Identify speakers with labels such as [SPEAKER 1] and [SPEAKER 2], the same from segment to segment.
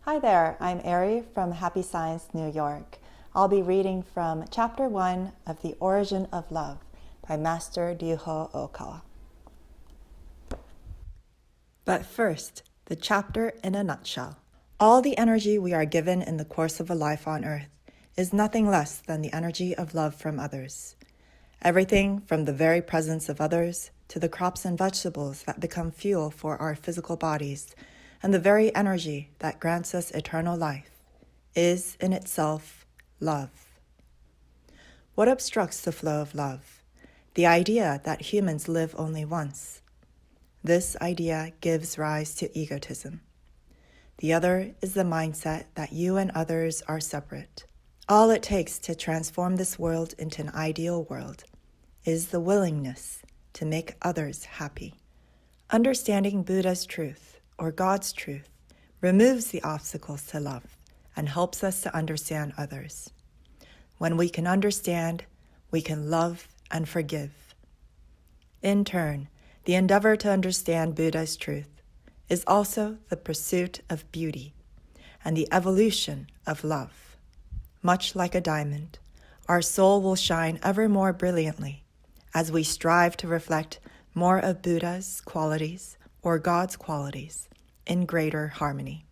[SPEAKER 1] Hi there, I'm Ari from Happy Science, New York. I'll be reading from Chapter 1 of The Origin of Love by Master Ryuho Okawa. But first, the chapter in a nutshell. All the energy we are given in the course of a life on earth is nothing less than the energy of love from others. Everything from the very presence of others to the crops and vegetables that become fuel for our physical bodies and the very energy that grants us eternal life is in itself love. What obstructs the flow of love? The idea that humans live only once. This idea gives rise to egotism. The other is the mindset that you and others are separate. All it takes to transform this world into an ideal world is the willingness to make others happy. Understanding Buddha's truth, or God's truth, removes the obstacles to love and helps us to understand others. When we can understand, we can love and forgive. In turn, the endeavor to understand Buddha's truth is also the pursuit of beauty and the evolution of love. Much like a diamond, our soul will shine ever more brilliantly as we strive to reflect more of Buddha's qualities or God's qualities in greater harmony.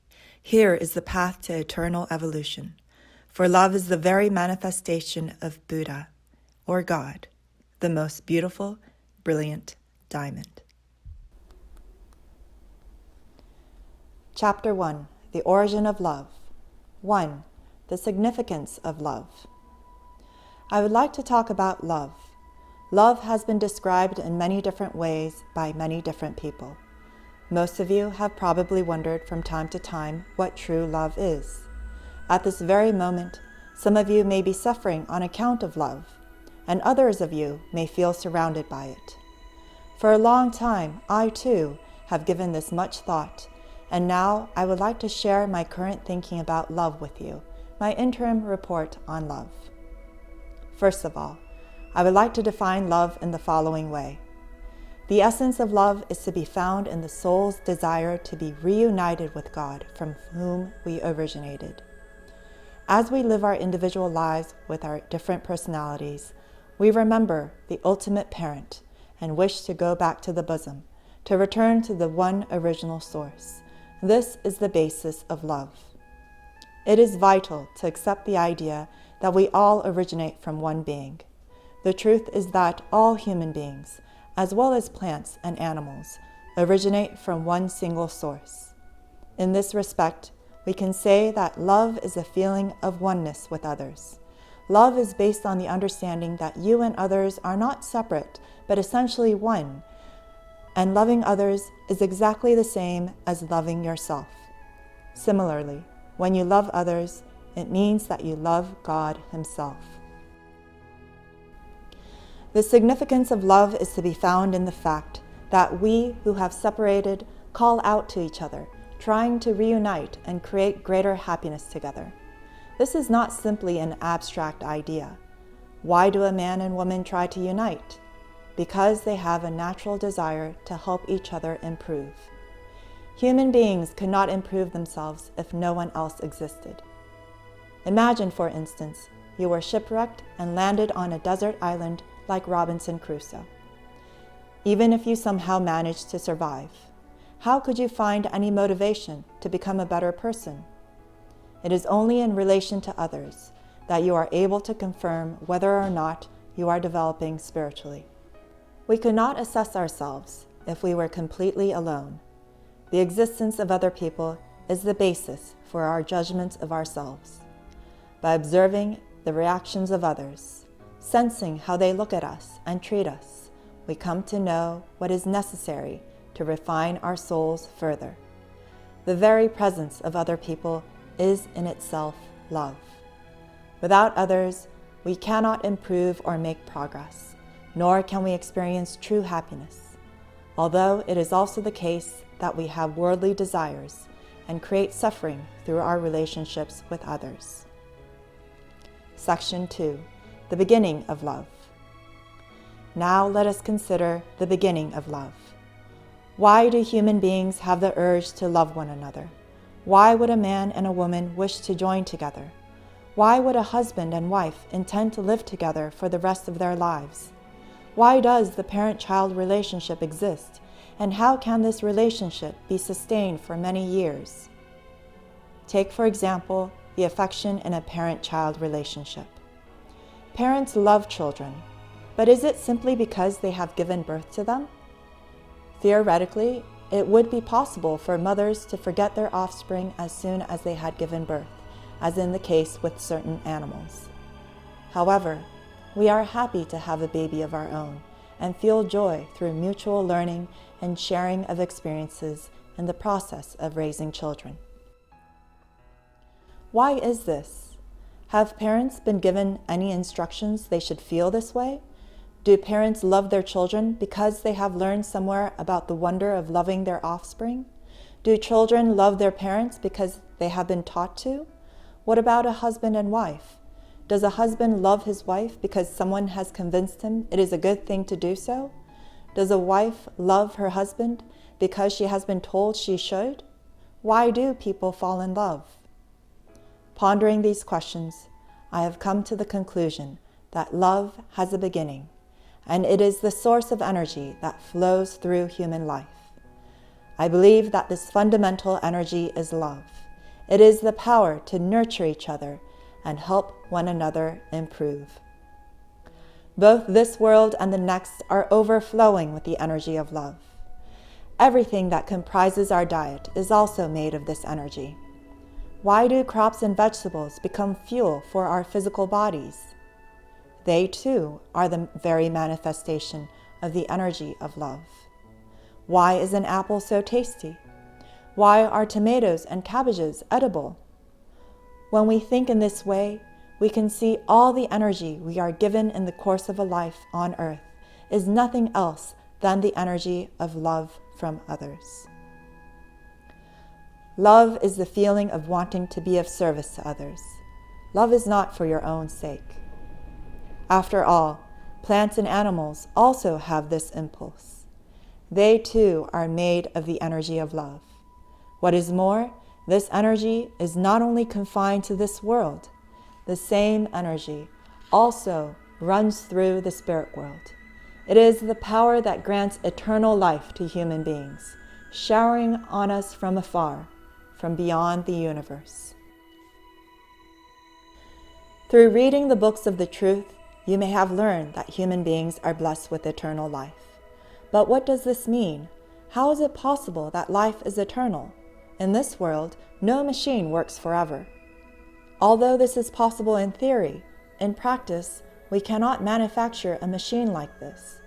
[SPEAKER 1] Here is the path to eternal evolution, for love is the very manifestation of Buddha, or God, the most beautiful, brilliant diamond. Chapter 1, The Origin of Love. 1. The Significance of Love. I would like to talk about love. Love has been described in many different ways by many different people. Most of you have probably wondered from time to time what true love is. At this very moment, some of you may be suffering on account of love, and others of you may feel surrounded by it. For a long time, I too have given this much thought, and now I would like to share my current thinking about love with you, my interim report on love. First of all, I would like to define love in the following way. The essence of love is to be found in the soul's desire to be reunited with God from whom we originated. As we live our individual lives with our different personalities, we remember the ultimate parent and wish to go back to the bosom, to return to the one original source. This is the basis of love. It is vital to accept the idea that we all originate from one being. The truth is that all human beings, as well as plants and animals, originate from one single source. In this respect, we can say that love is a feeling of oneness with others. Love is based on the understanding that you and others are not separate, but essentially one, and loving others is exactly the same as loving yourself. Similarly, when you love others, it means that you love God Himself. The significance of love is to be found in the fact that we who have separated call out to each other, trying to reunite and create greater happiness together. This is not simply an abstract idea. Why do a man and woman try to unite? Because they have a natural desire to help each other improve. Human beings could not improve themselves if no one else existed. Imagine, for instance, you were shipwrecked and landed on a desert island like Robinson Crusoe. Even if you somehow managed to survive, how could you find any motivation to become a better person? It is only in relation to others that you are able to confirm whether or not you are developing spiritually. We could not assess ourselves if we were completely alone. The existence of other people is the basis for our judgments of ourselves. By observing the reactions of others, sensing how they look at us and treat us, we come to know what is necessary to refine our souls further. The very presence of other people is in itself love. Without others, we cannot improve or make progress, nor can we experience true happiness. Although it is also the case that we have worldly desires and create suffering through our relationships with others. Section 2. The beginning of love. Now let us consider the beginning of love. Why do human beings have the urge to love one another? Why would a man and a woman wish to join together? Why would a husband and wife intend to live together for the rest of their lives? Why does the parent-child relationship exist, and how can this relationship be sustained for many years? Take, for example, the affection in a parent-child relationship. Parents love children, but is it simply because they have given birth to them? Theoretically, it would be possible for mothers to forget their offspring as soon as they had given birth, as in the case with certain animals. However, we are happy to have a baby of our own and feel joy through mutual learning and sharing of experiences in the process of raising children. Why is this? Have parents been given any instructions they should feel this way? Do parents love their children because they have learned somewhere about the wonder of loving their offspring? Do children love their parents because they have been taught to? What about a husband and wife? Does a husband love his wife because someone has convinced him it is a good thing to do so? Does a wife love her husband because she has been told she should? Why do people fall in love? Pondering these questions, I have come to the conclusion that love has a beginning, and it is the source of energy that flows through human life. I believe that this fundamental energy is love. It is the power to nurture each other and help one another improve. Both this world and the next are overflowing with the energy of love. Everything that comprises our diet is also made of this energy. Why do crops and vegetables become fuel for our physical bodies? They too are the very manifestation of the energy of love. Why is an apple so tasty? Why are tomatoes and cabbages edible? When we think in this way, we can see all the energy we are given in the course of a life on earth is nothing else than the energy of love from others. Love is the feeling of wanting to be of service to others. Love is not for your own sake. After all, plants and animals also have this impulse. They too are made of the energy of love. What is more, this energy is not only confined to this world. The same energy also runs through the spirit world. It is the power that grants eternal life to human beings, showering on us from afar, from beyond the universe. Through reading the books of the truth, you may have learned that human beings are blessed with eternal life. But what does this mean? How is it possible that life is eternal? In this world, no machine works forever. Although this is possible in theory, in practice, we cannot manufacture a machine like this.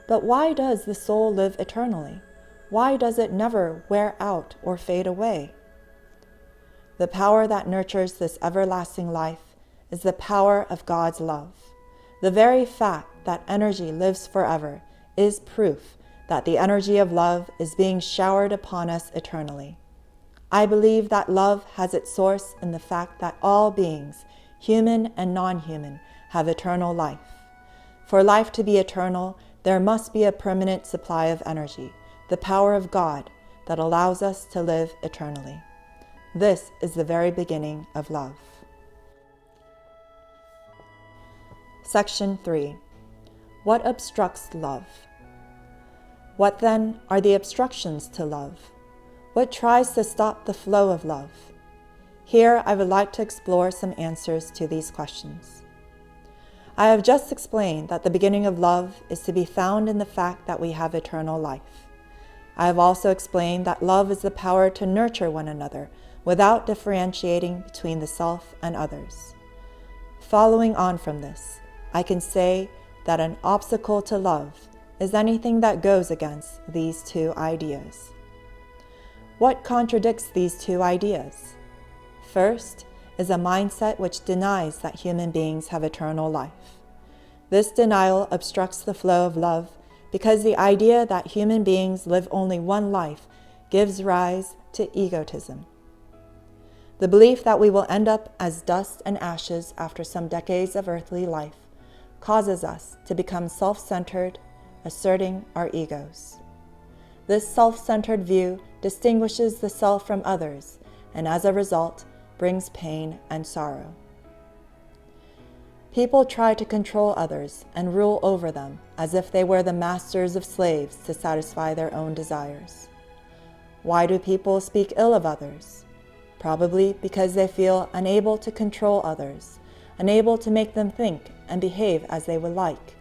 [SPEAKER 1] But why does the soul live eternally? Why does it never wear out or fade away? The power that nurtures this everlasting life is the power of God's love. The very fact that energy lives forever is proof that the energy of love is being showered upon us eternally. I believe that love has its source in the fact that all beings, human and non-human, have eternal life. For life to be eternal, there must be a permanent supply of energy, the power of God that allows us to live eternally. This is the very beginning of love. Section 3. What obstructs love? What then are the obstructions to love? What tries to stop the flow of love? Here I would like to explore some answers to these questions. I have just explained that the beginning of love is to be found in the fact that we have eternal life. I have also explained that love is the power to nurture one another without differentiating between the self and others. Following on from this, I can say that an obstacle to love is anything that goes against these two ideas. What contradicts these two ideas? First is a mindset which denies that human beings have eternal life. This denial obstructs the flow of love because the idea that human beings live only one life gives rise to egotism. The belief that we will end up as dust and ashes after some decades of earthly life causes us to become self-centered, asserting our egos. This self-centered view distinguishes the self from others and as a result, brings pain and sorrow. People try to control others and rule over them as if they were the masters of slaves to satisfy their own desires. Why do people speak ill of others? Probably because they feel unable to control others, unable to make them think and behave as they would like.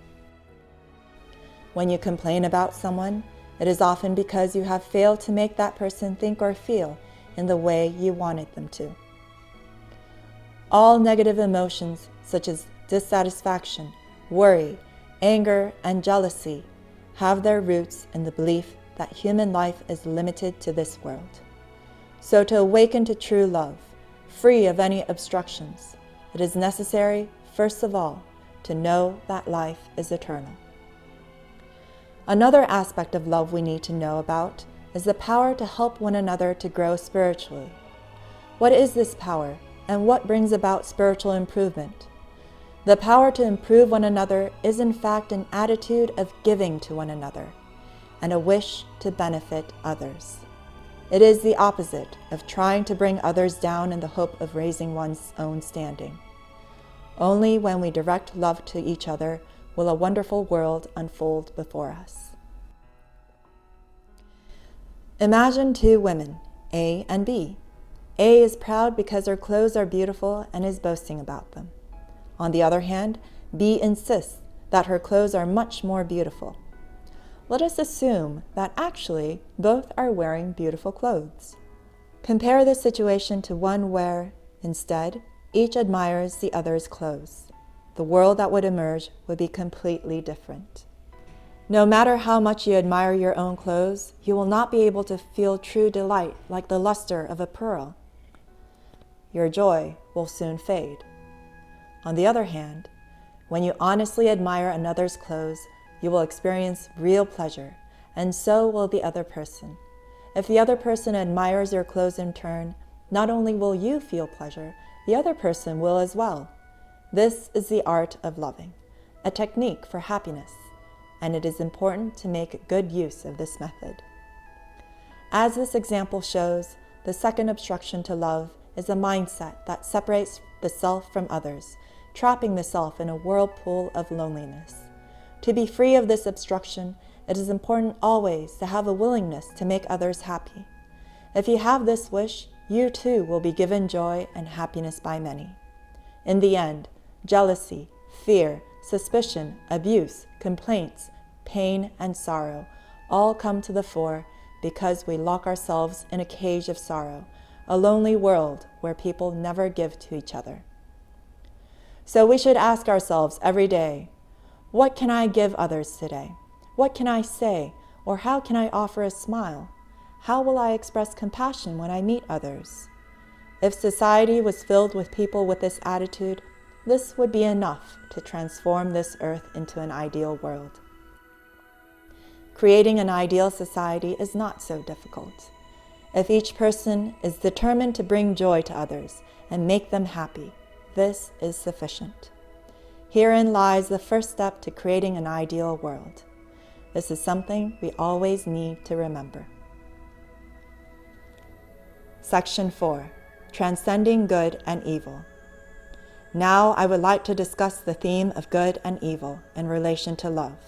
[SPEAKER 1] When you complain about someone, it is often because you have failed to make that person think or feel in the way you wanted them to. All negative emotions, such as dissatisfaction, worry, anger, and jealousy, have their roots in the belief that human life is limited to this world. So to awaken to true love, free of any obstructions, it is necessary, first of all, to know that life is eternal. Another aspect of love we need to know about is the power to help one another to grow spiritually. What is this power, and what brings about spiritual improvement? The power to improve one another is in fact an attitude of giving to one another and a wish to benefit others. It is the opposite of trying to bring others down in the hope of raising one's own standing. Only when we direct love to each other will a wonderful world unfold before us. Imagine two women, A and B. A is proud because her clothes are beautiful and is boasting about them. On the other hand, B insists that her clothes are much more beautiful. Let us assume that actually both are wearing beautiful clothes. Compare this situation to one where, instead, each admires the other's clothes. The world that would emerge would be completely different. No matter how much you admire your own clothes, you will not be able to feel true delight like the luster of a pearl. Your joy will soon fade. On the other hand, when you honestly admire another's clothes, you will experience real pleasure, and so will the other person. If the other person admires your clothes in turn, not only will you feel pleasure, the other person will as well. This is the art of loving, a technique for happiness, and it is important to make good use of this method. As this example shows, the second obstruction to love is a mindset that separates the self from others, trapping the self in a whirlpool of loneliness. To be free of this obstruction, it is important always to have a willingness to make others happy. If you have this wish, you too will be given joy and happiness by many. In the end, jealousy, fear, suspicion, abuse, complaints, pain, and sorrow all come to the fore because we lock ourselves in a cage of sorrow, a lonely world where people never give to each other. So we should ask ourselves every day, what can I give others today? What can I say, or how can I offer a smile? How will I express compassion when I meet others? If society was filled with people with this attitude, this would be enough to transform this earth into an ideal world. Creating an ideal society is not so difficult. If each person is determined to bring joy to others and make them happy, this is sufficient. Herein lies the first step to creating an ideal world. This is something we always need to remember. Section 4. Transcending Good and Evil. Now I would like to discuss the theme of good and evil in relation to love.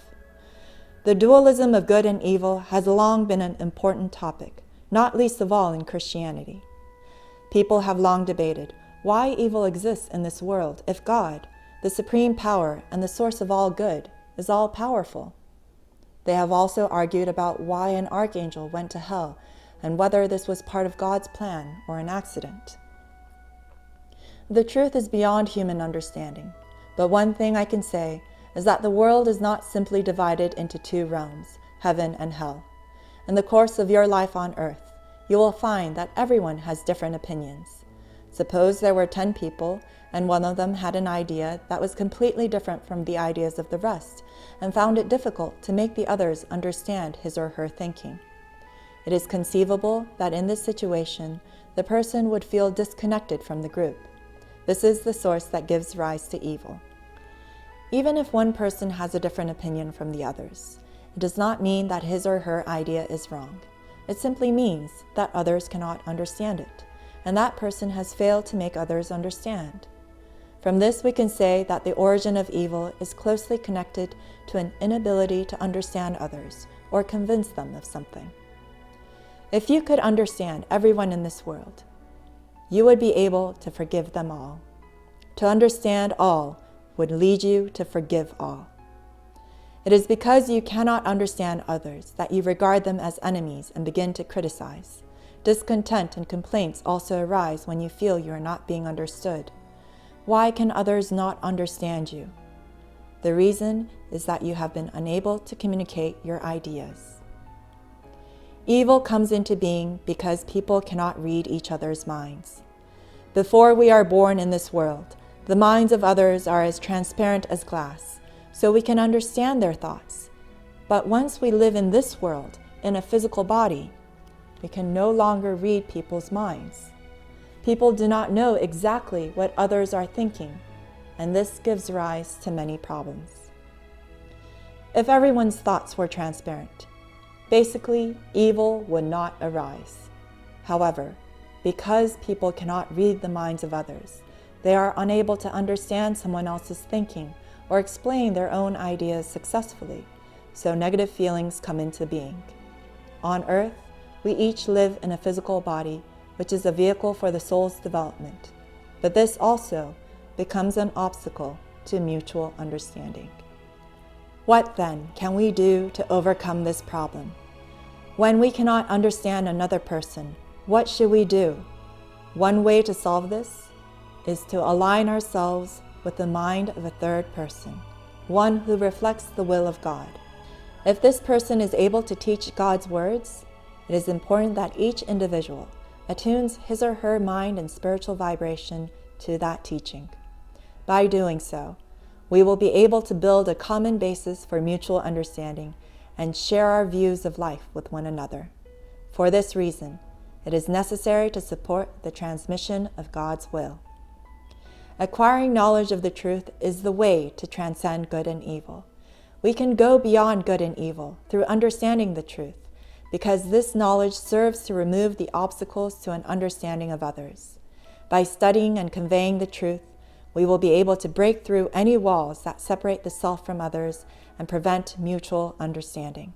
[SPEAKER 1] The dualism of good and evil has long been an important topic, not least of all in Christianity. People have long debated why evil exists in this world if God, the supreme power and the source of all good, is all-powerful. They have also argued about why an archangel went to hell and whether this was part of God's plan or an accident. The truth is beyond human understanding, but one thing I can say is that the world is not simply divided into two realms, heaven and hell. In the course of your life on earth, you will find that everyone has different opinions. Suppose there were 10 people and one of them had an idea that was completely different from the ideas of the rest and found it difficult to make the others understand his or her thinking. It is conceivable that in this situation, the person would feel disconnected from the group. This is the source that gives rise to evil. Even if one person has a different opinion from the others, it does not mean that his or her idea is wrong. It simply means that others cannot understand it. and that person has failed to make others understand. From this, we can say that the origin of evil is closely connected to an inability to understand others or convince them of something. If you could understand everyone in this world, you would be able to forgive them all. To understand all would lead you to forgive all. It is because you cannot understand others that you regard them as enemies and begin to criticize. Discontent and complaints also arise when you feel you are not being understood. Why can others not understand you? The reason is that you have been unable to communicate your ideas. Evil comes into being because people cannot read each other's minds. Before we are born in this world, the minds of others are as transparent as glass, so we can understand their thoughts. But once we live in this world, in a physical body, we can no longer read people's minds. People do not know exactly what others are thinking, and this gives rise to many problems. If everyone's thoughts were transparent, basically, evil would not arise. However, because people cannot read the minds of others, they are unable to understand someone else's thinking or explain their own ideas successfully, so negative feelings come into being. On earth, we each live in a physical body, which is a vehicle for the soul's development, but this also becomes an obstacle to mutual understanding. What then can we do to overcome this problem? When we cannot understand another person, what should we do? One way to solve this is to align ourselves with the mind of a third person, one who reflects the will of God. If this person is able to teach God's words, it is important that each individual attunes his or her mind and spiritual vibration to that teaching. By doing so, we will be able to build a common basis for mutual understanding and share our views of life with one another. For this reason, it is necessary to support the transmission of God's will. Acquiring knowledge of the truth is the way to transcend good and evil. We can go beyond good and evil through understanding the truth, because this knowledge serves to remove the obstacles to an understanding of others. By studying and conveying the truth, we will be able to break through any walls that separate the self from others and prevent mutual understanding.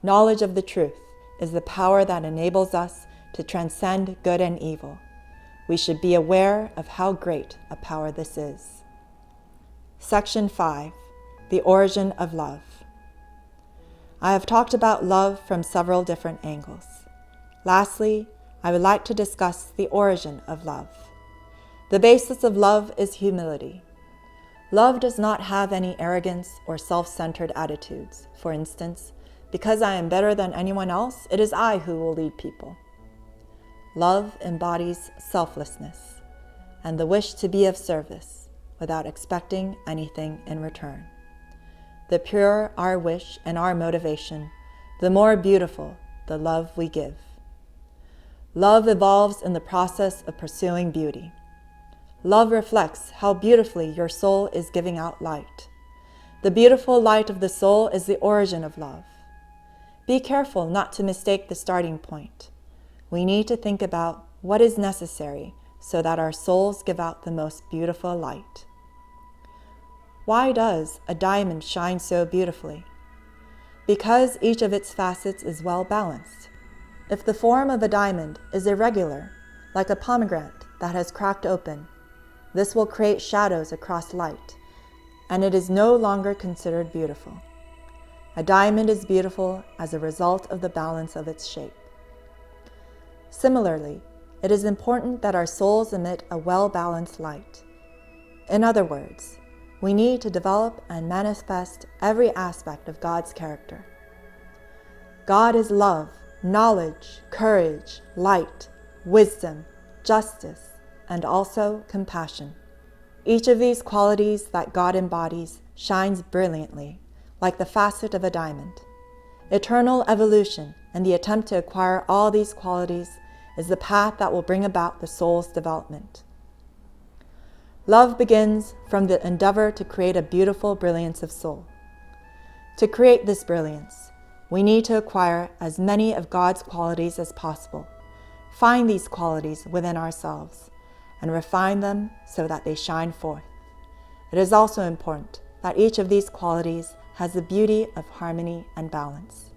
[SPEAKER 1] Knowledge of the truth is the power that enables us to transcend good and evil. We should be aware of how great a power this is. Section 5. The origin of love. I have talked about love from several different angles. Lastly, I would like to discuss the origin of love. The basis of love is humility. Love does not have any arrogance or self-centered attitudes. For instance, because I am better than anyone else, it is I who will lead people. Love embodies selflessness and the wish to be of service without expecting anything in return. The purer our wish and our motivation, the more beautiful the love we give. Love evolves in the process of pursuing beauty. Love reflects how beautifully your soul is giving out light. The beautiful light of the soul is the origin of love. Be careful not to mistake the starting point. We need to think about what is necessary so that our souls give out the most beautiful light. Why does a diamond shine so beautifully? Because each of its facets is well balanced. If the form of a diamond is irregular, like a pomegranate that has cracked open, this will create shadows across light, and it is no longer considered beautiful. A diamond is beautiful as a result of the balance of its shape. Similarly, it is important that our souls emit a well-balanced light. In other words, we need to develop and manifest every aspect of God's character. God is love, knowledge, courage, light, wisdom, justice, and also compassion. Each of these qualities that God embodies shines brilliantly, like the facet of a diamond. Eternal evolution and the attempt to acquire all these qualities is the path that will bring about the soul's development. Love begins from the endeavor to create a beautiful brilliance of soul. To create this brilliance, we need to acquire as many of God's qualities as possible. find these qualities within ourselves and refine them so that they shine forth. It is also important that each of these qualities has the beauty of harmony and balance.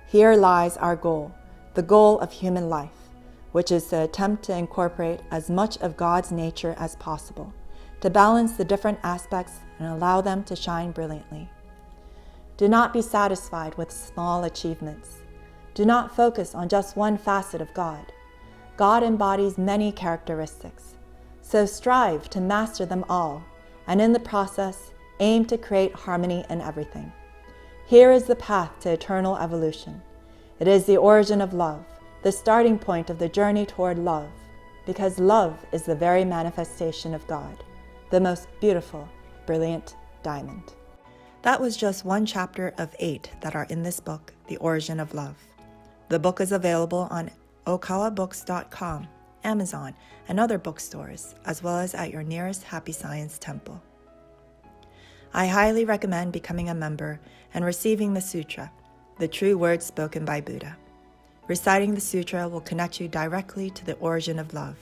[SPEAKER 1] Here lies our goal, the goal of human life, which is to attempt to incorporate as much of God's nature as possible, to balance the different aspects and allow them to shine brilliantly. Do not be satisfied with small achievements. Do not focus on just one facet of God. God embodies many characteristics, so strive to master them all, and in the process, aim to create harmony in everything. Here is the path to eternal evolution. It is the origin of love, the starting point of the journey toward love, because love is the very manifestation of God, the most beautiful, brilliant diamond. That was just one chapter of 8 that are in this book, The Origin of Love. The book is available on okawabooks.com, Amazon, and other bookstores, as well as at your nearest Happy Science temple. I highly recommend becoming a member and receiving the sutra, the true words spoken by Buddha. Reciting the sutra will connect you directly to the origin of love,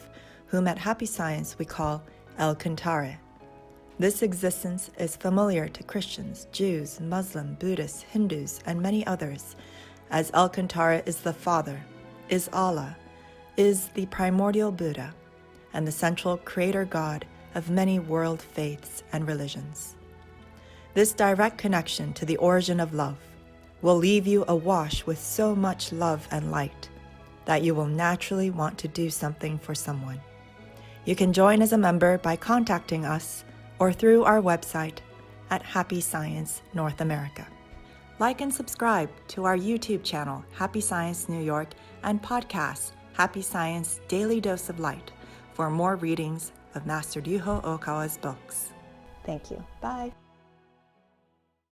[SPEAKER 1] whom at Happy Science we call El Cantare. This existence is familiar to Christians, Jews, Muslim, Buddhists, Hindus, and many others, as El Cantare is the Father, is Allah, is the primordial Buddha, and the central creator God of many world faiths and religions. This direct connection to the origin of love will leave you awash with so much love and light that you will naturally want to do something for someone. You can join as a member by contacting us or through our website at Happy Science North America. Like and subscribe to our YouTube channel, Happy Science New York, and podcast, Happy Science Daily Dose of Light, for more readings of Master Ryuho Okawa's books. Thank you. Bye.